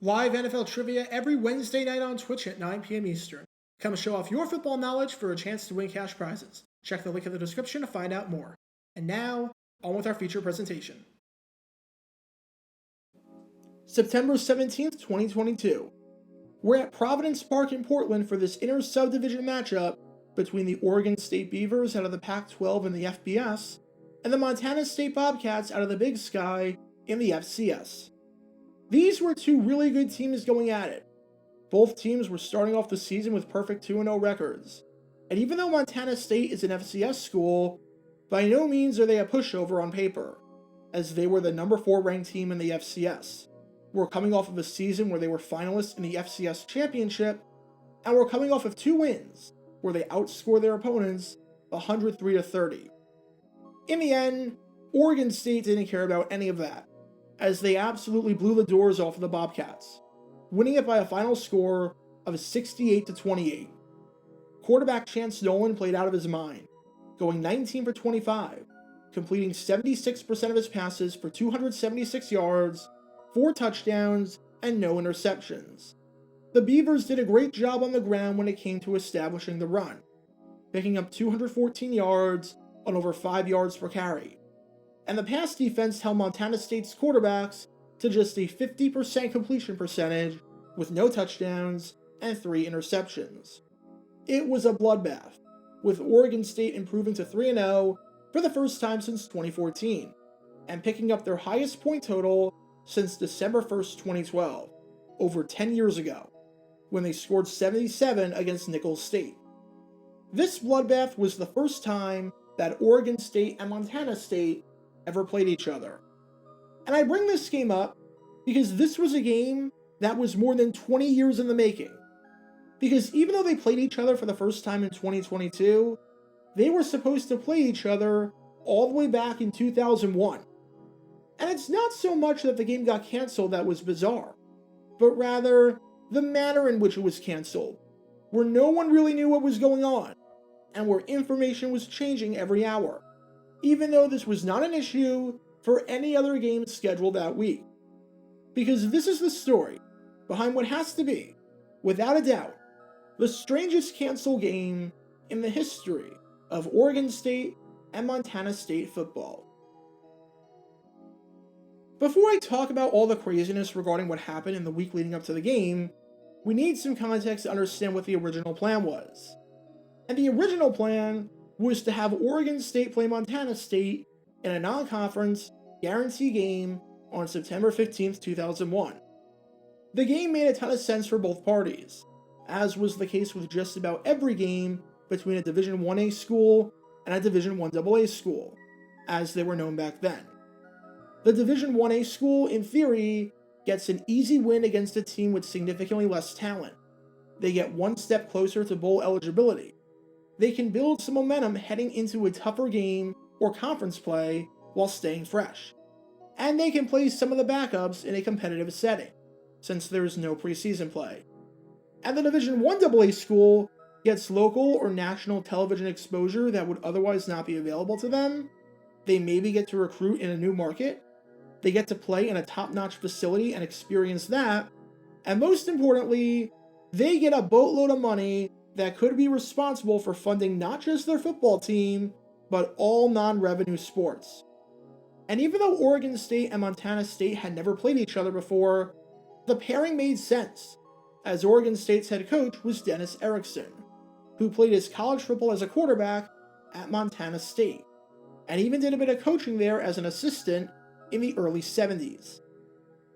Live NFL trivia every Wednesday night on Twitch at 9 p.m. Eastern. Come show off your football knowledge for a chance to win cash prizes. Check the link in the description to find out more. And now, on with our feature presentation. September 17th, 2022. We're at Providence Park in Portland for this inter-subdivision matchup between the Oregon State Beavers out of the Pac-12 in the FBS and the Montana State Bobcats out of the Big Sky in the FCS. These were two really good teams going at it. Both teams were starting off the season with perfect 2-0 records. And even though Montana State is an FCS school, by no means are they a pushover on paper, as they were the number 4 ranked team in the FCS. We're coming off of a season where they were finalists in the FCS championship, and we're coming off of 2 wins, where they outscored their opponents 103-30. In the end, Oregon State didn't care about any of that, as they absolutely blew the doors off of the Bobcats, winning it by a final score of 68-28. Quarterback Chance Nolan played out of his mind, going 19 for 25, completing 76% of his passes for 276 yards, 4 touchdowns, and no interceptions. The Beavers did a great job on the ground when it came to establishing the run, picking up 214 yards on over 5 yards per carry. And the pass defense held Montana State's quarterbacks to just a 50% completion percentage with no touchdowns and 3 interceptions. It was a bloodbath, with Oregon State improving to 3-0 for the first time since 2014, and picking up their highest point total since December 1st, 2012, over 10 years ago, when they scored 77 against Nicholls State. This bloodbath was the first time that Oregon State and Montana State ever played each other. And I bring this game up because this was a game that was more than 20 years in the making. Because even though they played each other for the first time in 2022, they were supposed to play each other all the way back in 2001. And it's not so much that the game got canceled that was bizarre, but rather the manner in which it was canceled, where no one really knew what was going on, and where information was changing every hour, even though this was not an issue for any other games scheduled that week. Because this is the story behind what has to be, without a doubt, the strangest canceled game in the history of Oregon State and Montana State football. Before I talk about all the craziness regarding what happened in the week leading up to the game, we need some context to understand what the original plan was. And the original plan was to have Oregon State play Montana State in a non-conference guarantee game on September 15th, 2001. The game made a ton of sense for both parties, as was the case with just about every game between a Division 1A school and a Division 1AA school, as they were known back then. The Division 1A school, in theory, gets an easy win against a team with significantly less talent. They get one step closer to bowl eligibility. They can build some momentum heading into a tougher game or conference play while staying fresh. And they can play some of the backups in a competitive setting, since there is no preseason play. And the Division 1AA school gets local or national television exposure that would otherwise not be available to them. They maybe get to recruit in a new market. They get to play in a top-notch facility and experience that. And most importantly, they get a boatload of money that could be responsible for funding not just their football team, but all non-revenue sports. And even though Oregon State and Montana State had never played each other before, the pairing made sense, as Oregon State's head coach was Dennis Erickson, who played his college football as a quarterback at Montana State, and even did a bit of coaching there as an assistant in the early 70s.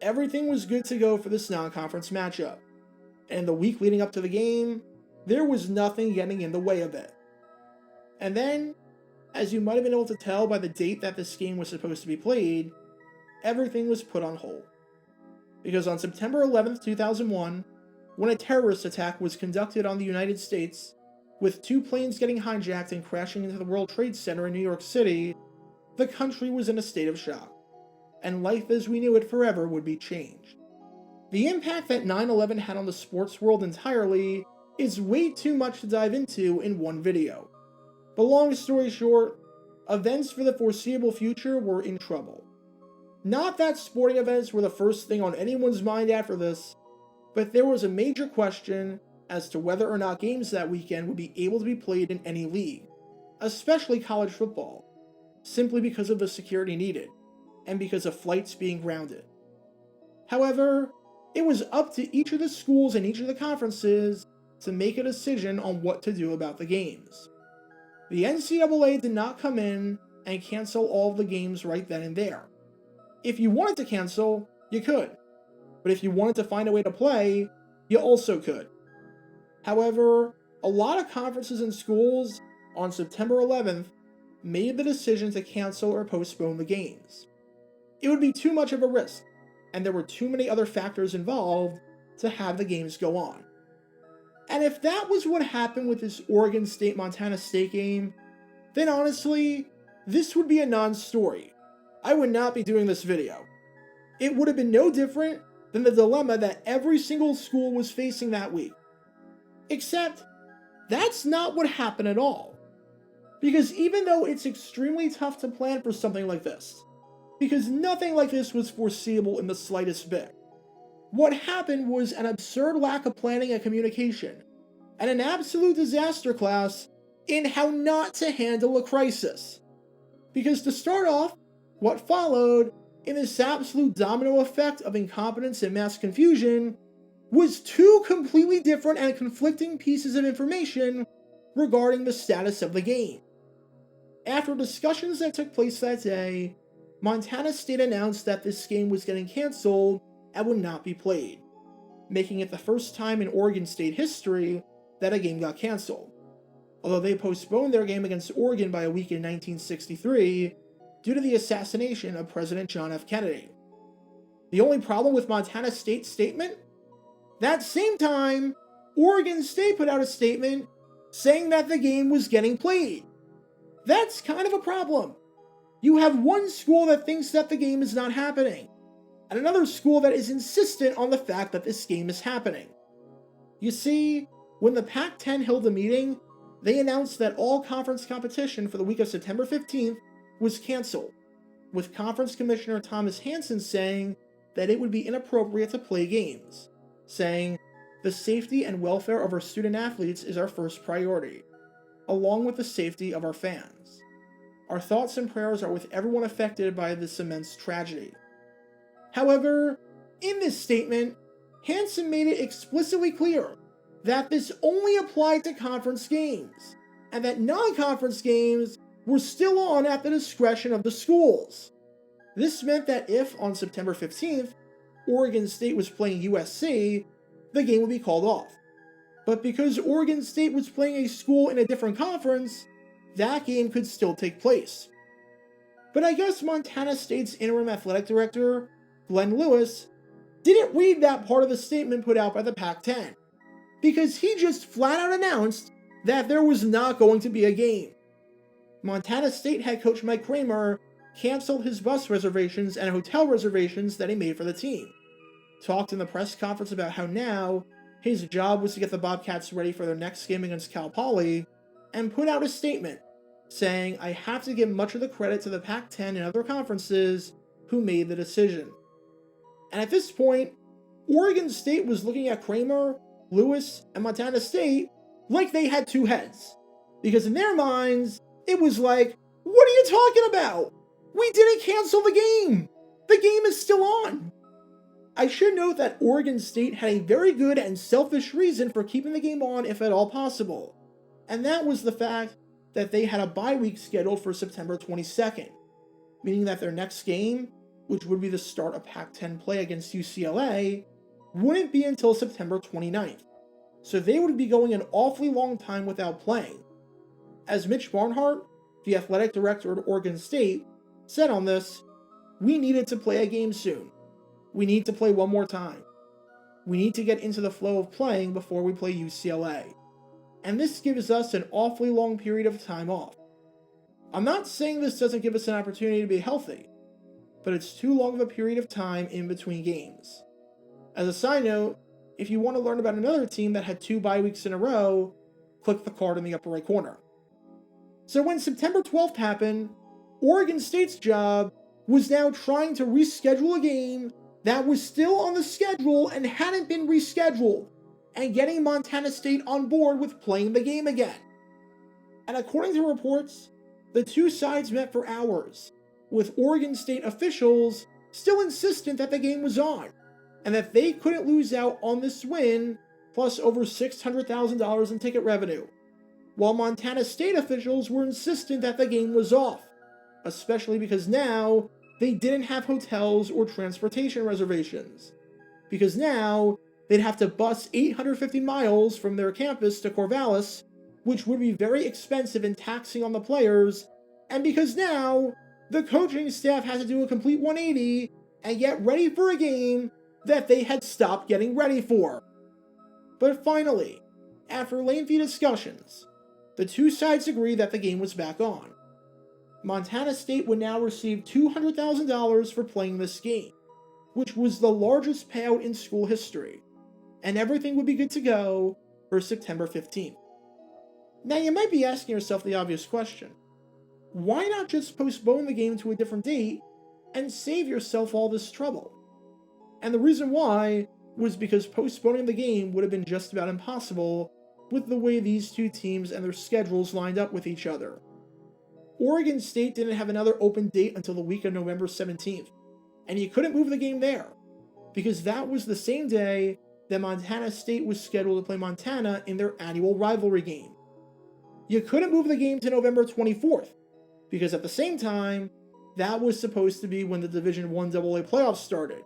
Everything was good to go for this non-conference matchup, and the week leading up to the game, there was nothing getting in the way of it. And then, as you might have been able to tell by the date that this game was supposed to be played, everything was put on hold. Because on September 11th, 2001, when a terrorist attack was conducted on the United States, with 2 planes getting hijacked and crashing into the World Trade Center in New York City, the country was in a state of shock, and life as we knew it forever would be changed. The impact that 9/11 had on the sports world entirely is way too much to dive into in one video. But long story short, events for the foreseeable future were in trouble. Not that sporting events were the first thing on anyone's mind after this, but there was a major question as to whether or not games that weekend would be able to be played in any league, especially college football, simply because of the security needed, and because of flights being grounded. However, it was up to each of the schools and each of the conferences to make a decision on what to do about the games. The NCAA did not come in and cancel all of the games right then and there. If you wanted to cancel, you could, but if you wanted to find a way to play, you also could. However, a lot of conferences and schools on September 11th made the decision to cancel or postpone the games. It would be too much of a risk, and there were too many other factors involved to have the games go on. And if that was what happened with this Oregon State Montana State game, then honestly, this would be a non-story. I would not be doing this video. It would have been no different than the dilemma that every single school was facing that week. Except, that's not what happened at all. Because even though it's extremely tough to plan for something like this, because nothing like this was foreseeable in the slightest bit, what happened was an absurd lack of planning and communication, and an absolute disaster class in how not to handle a crisis. Because to start off, what followed in this absolute domino effect of incompetence and mass confusion was two completely different and conflicting pieces of information regarding the status of the game. After discussions that took place that day, Montana State announced that this game was getting canceled and would not be played, making it the first time in Oregon State history that a game got canceled, although they postponed their game against Oregon by a week in 1963 due to the assassination of President John F. Kennedy. The only problem with Montana State's statement? That same time, Oregon State put out a statement saying that the game was getting played. That's kind of a problem. You have one school that thinks that the game is not happening, and another school that is insistent on the fact that this game is happening. You see, when the Pac-10 held a meeting, they announced that all conference competition for the week of September 15th was canceled, with Conference Commissioner Thomas Hansen saying that it would be inappropriate to play games, saying, "The safety and welfare of our student athletes is our first priority, along with the safety of our fans. Our thoughts and prayers are with everyone affected by this immense tragedy." However, in this statement, Hansen made it explicitly clear that this only applied to conference games, and that non-conference games were still on at the discretion of the schools. This meant that if, on September 15th, Oregon State was playing USC, the game would be called off. But because Oregon State was playing a school in a different conference, that game could still take place. But I guess Montana State's interim athletic director, Glenn Lewis, didn't read that part of the statement put out by the Pac-10, because he just flat out announced that there was not going to be a game. Montana State head coach Mike Kramer canceled his bus reservations and hotel reservations that he made for the team, talked in the press conference about how now his job was to get the Bobcats ready for their next game against Cal Poly, and put out a statement saying, "I have to give much of the credit to the Pac-10 and other conferences who made the decision." And at this point, Oregon State was looking at Kramer, Lewis, and Montana State like they had two heads, because in their minds, it was like, "What are you talking about? We didn't cancel the game! The game is still on!" I should note that Oregon State had a very good and selfish reason for keeping the game on if at all possible, and that was the fact that they had a bye week scheduled for September 22nd, meaning that their next game, which would be the start of Pac-10 play against UCLA, wouldn't be until September 29th, so they would be going an awfully long time without playing. As Mitch Barnhart, the athletic director at Oregon State, said on this, "We needed to play a game soon. We need to play one more time. We need to get into the flow of playing before we play UCLA. And this gives us an awfully long period of time off. I'm not saying this doesn't give us an opportunity to be healthy, but it's too long of a period of time in between games." As a side note, if you want to learn about another team that had 2 bye weeks in a row, click the card in the upper right corner. So when September 12th happened, Oregon State's job was now trying to reschedule a game that was still on the schedule and hadn't been rescheduled, and getting Montana State on board with playing the game again. And according to reports, the two sides met for hours, with Oregon State officials still insistent that the game was on, and that they couldn't lose out on this win, plus over $600,000 in ticket revenue, while Montana State officials were insistent that the game was off, especially because now they didn't have hotels or transportation reservations, because now they'd have to bus 850 miles from their campus to Corvallis, which would be very expensive and taxing on the players, and because now the coaching staff had to do a complete 180 and get ready for a game that they had stopped getting ready for. But finally, after lengthy discussions, the two sides agreed that the game was back on. Montana State would now receive $200,000 for playing this game, which was the largest payout in school history, and everything would be good to go for September 15th. Now you might be asking yourself the obvious question: why not just postpone the game to a different date and save yourself all this trouble? And the reason why was because postponing the game would have been just about impossible with the way these two teams and their schedules lined up with each other. Oregon State didn't have another open date until the week of November 17th, and you couldn't move the game there, because that was the same day that Montana State was scheduled to play Montana in their annual rivalry game. You couldn't move the game to November 24th, because at the same time, that was supposed to be when the Division I AA playoffs started.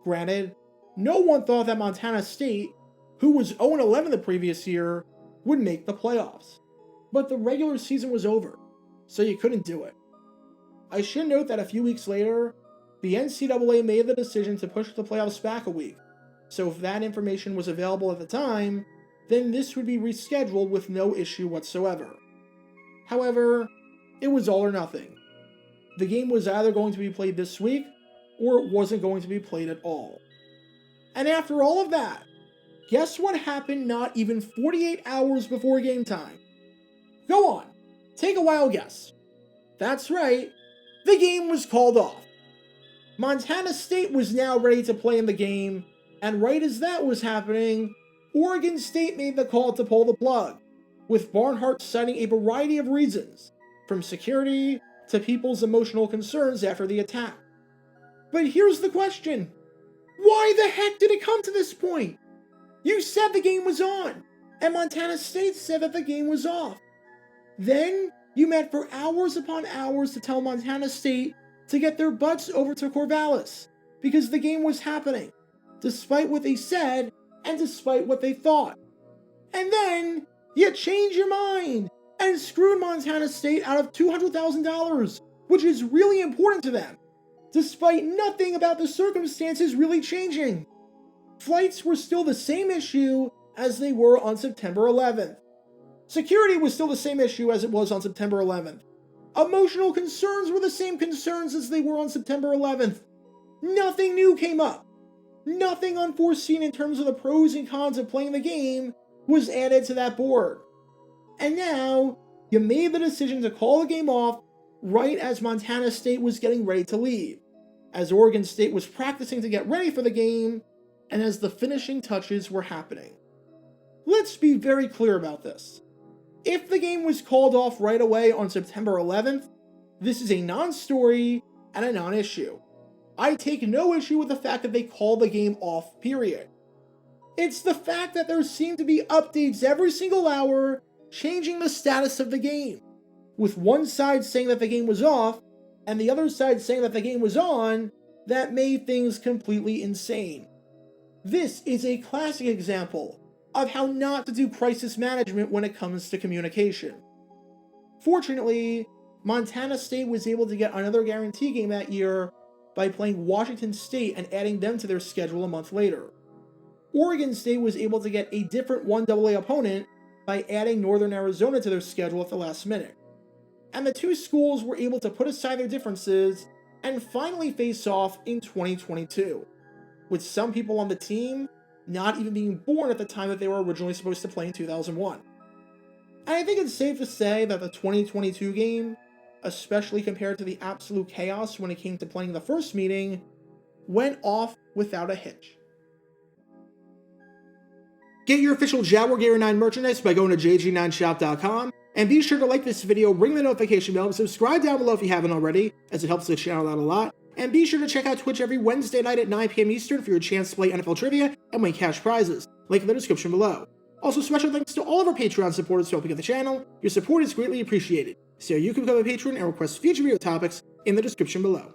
Granted, no one thought that Montana State, who was 0-11 the previous year, would make the playoffs. But the regular season was over, so you couldn't do it. I should note that a few weeks later, the NCAA made the decision to push the playoffs back a week, so if that information was available at the time, then this would be rescheduled with no issue whatsoever. However, it was all or nothing. The game was either going to be played this week, or it wasn't going to be played at all. And after all of that, guess what happened not even 48 hours before game time? Go on, take a wild guess. That's right, the game was called off. Montana State was now ready to play in the game, and right as that was happening, Oregon State made the call to pull the plug, with Barnhart citing a variety of reasons, from security to people's emotional concerns after the attack. But here's the question: why the heck did it come to this point? You said the game was on, and Montana State said that the game was off. Then you met for hours upon hours to tell Montana State to get their butts over to Corvallis, because the game was happening, despite what they said and despite what they thought. And then you changed your mind and screwed Montana State out of $200,000, which is really important to them, despite nothing about the circumstances really changing. Flights were still the same issue as they were on September 11th. Security was still the same issue as it was on September 11th. Emotional concerns were the same concerns as they were on September 11th. Nothing new came up. Nothing unforeseen in terms of the pros and cons of playing the game was added to that board. And now, you made the decision to call the game off right as Montana State was getting ready to leave, as Oregon State was practicing to get ready for the game, and as the finishing touches were happening. Let's be very clear about this. If the game was called off right away on September 11th, this is a non-story and a non-issue. I take no issue with the fact that they called the game off, period. It's the fact that there seem to be updates every single hour changing the status of the game, with one side saying that the game was off, and the other side saying that the game was on, that made things completely insane. This is a classic example of how not to do crisis management when it comes to communication. Fortunately, Montana State was able to get another guarantee game that year by playing Washington State and adding them to their schedule a month later. Oregon State was able to get a different 1AA opponent by adding Northern Arizona to their schedule at the last minute. And the two schools were able to put aside their differences and finally face off in 2022, with some people on the team not even being born at the time that they were originally supposed to play in 2001. And I think it's safe to say that the 2022 game especially compared to the absolute chaos when it came to playing the first meeting, went off without a hitch. Get your official Jaguar Gear 9 merchandise by going to jg9shop.com, and be sure to like this video, ring the notification bell, and subscribe down below if you haven't already, as it helps the channel out a lot. And be sure to check out Twitch every Wednesday night at 9 p.m. Eastern for your chance to play NFL Trivia and win cash prizes. Link in the description below. Also, special thanks to all of our Patreon supporters for helping out the channel. Your support is greatly appreciated. See how you can become a patron and request future video topics in the description below.